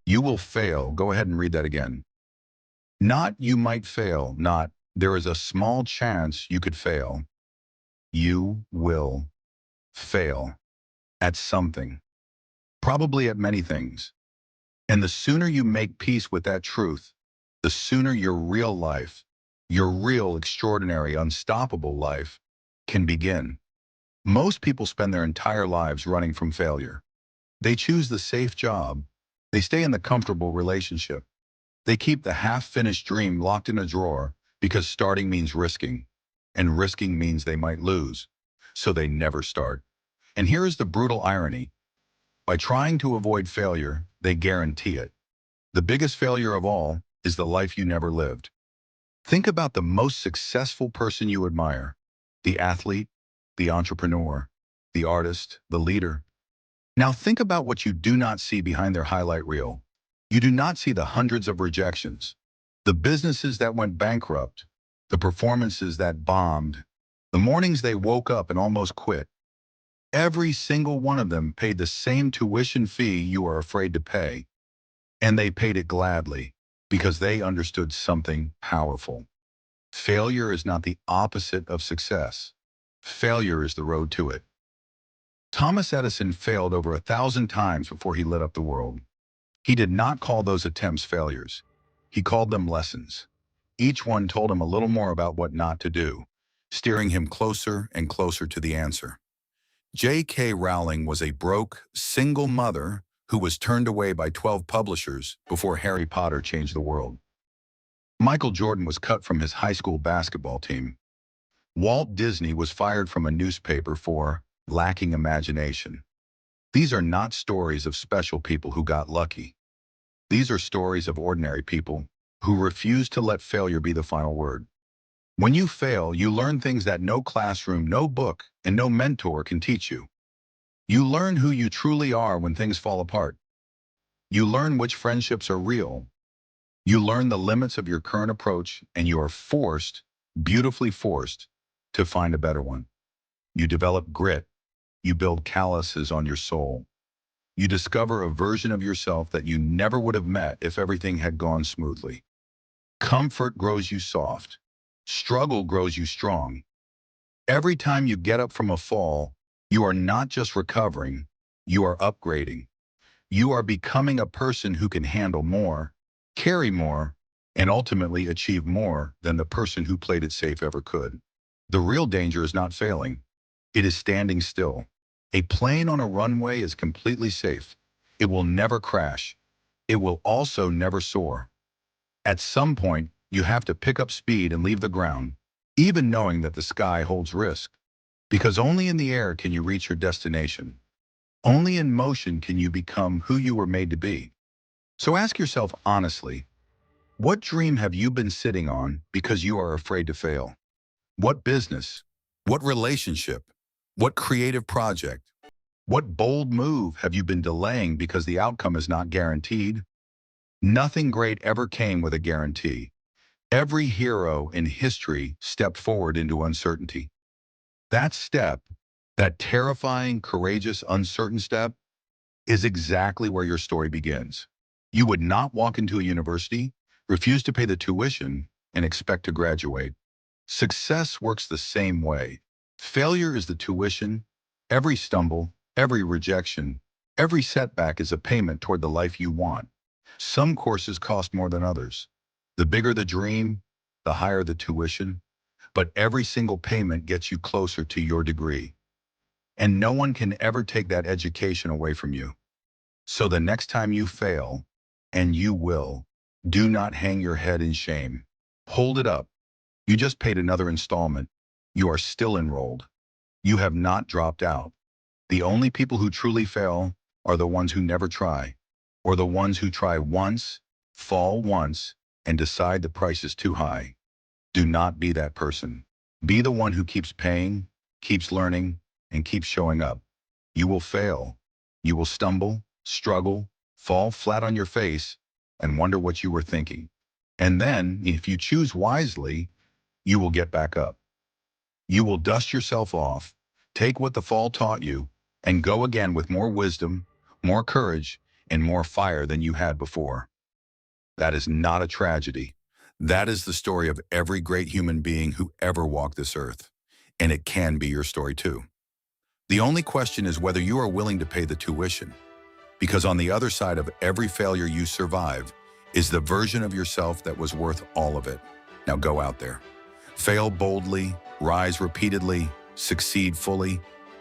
You will fail. Go ahead and read that again. Not you might fail, not there is a small chance you could fail. You will fail at something, probably at many things. And the sooner you make peace with that truth, the sooner your real life, your real extraordinary, unstoppable life can begin. Most people spend their entire lives running from failure. They choose the safe job. They stay in the comfortable relationship. They keep the half-finished dream locked in a drawer because starting means risking, and risking means they might lose. So they never start. And here is the brutal irony. By trying to avoid failure, they guarantee it. The biggest failure of all is the life you never lived. Think about the most successful person you admire: the athlete, the entrepreneur, the artist, the leader. Now think about what you do not see behind their highlight reel. You do not see the hundreds of rejections, the businesses that went bankrupt, the performances that bombed, the mornings they woke up and almost quit. Every single one of them paid the same tuition fee you are afraid to pay. And they paid it gladly because they understood something powerful. Failure is not the opposite of success. Failure is the road to it. Thomas Edison failed over 1,000 times before he lit up the world. He did not call those attempts failures. He called them lessons. Each one told him a little more about what not to do, steering him closer and closer to the answer. J.K. Rowling was a broke, single mother who was turned away by 12 publishers before Harry Potter changed the world. Michael Jordan was cut from his high school basketball team. Walt Disney was fired from a newspaper for lacking imagination. These are not stories of special people who got lucky. These are stories of ordinary people who refuse to let failure be the final word. When you fail, you learn things that no classroom, no book, and no mentor can teach you. You learn who you truly are when things fall apart. You learn which friendships are real. You learn the limits of your current approach, and you are forced, beautifully forced, to find a better one. You develop grit. You build calluses on your soul. You discover a version of yourself that you never would have met if everything had gone smoothly. Comfort grows you soft. Struggle grows you strong. Every time you get up from a fall, you are not just recovering, you are upgrading. You are becoming a person who can handle more, carry more, and ultimately achieve more than the person who played it safe ever could. The real danger is not failing. It is standing still. A plane on a runway is completely safe. It will never crash. It will also never soar. At some point, you have to pick up speed and leave the ground, even knowing that the sky holds risk. Because only in the air can you reach your destination. Only in motion can you become who you were made to be. So ask yourself honestly, what dream have you been sitting on because you are afraid to fail? What business? What relationship? What creative project? What bold move have you been delaying because the outcome is not guaranteed? Nothing great ever came with a guarantee. Every hero in history stepped forward into uncertainty. That step, that terrifying, courageous, uncertain step, is exactly where your story begins. You would not walk into a university, refuse to pay the tuition, and expect to graduate. Success works the same way. Failure is the tuition. Every stumble, every rejection, every setback is a payment toward the life you want. Some courses cost more than others. The bigger the dream, the higher the tuition, but every single payment gets you closer to your degree. And no one can ever take that education away from you. So the next time you fail, and you will, do not hang your head in shame. Hold it up. You just paid another installment. You are still enrolled. You have not dropped out. The only people who truly fail are the ones who never try, or the ones who try once, fall once, and decide the price is too high. Do not be that person. Be the one who keeps paying, keeps learning, and keeps showing up. You will fail. You will stumble, struggle, fall flat on your face, and wonder what you were thinking. And then, if you choose wisely, you will get back up. You will dust yourself off, take what the fall taught you, and go again with more wisdom, more courage, and more fire than you had before. That is not a tragedy. That is the story of every great human being who ever walked this earth. And it can be your story too. The only question is whether you are willing to pay the tuition. Because on the other side of every failure you survive is the version of yourself that was worth all of it. Now go out there. Fail boldly, rise repeatedly, succeed fully,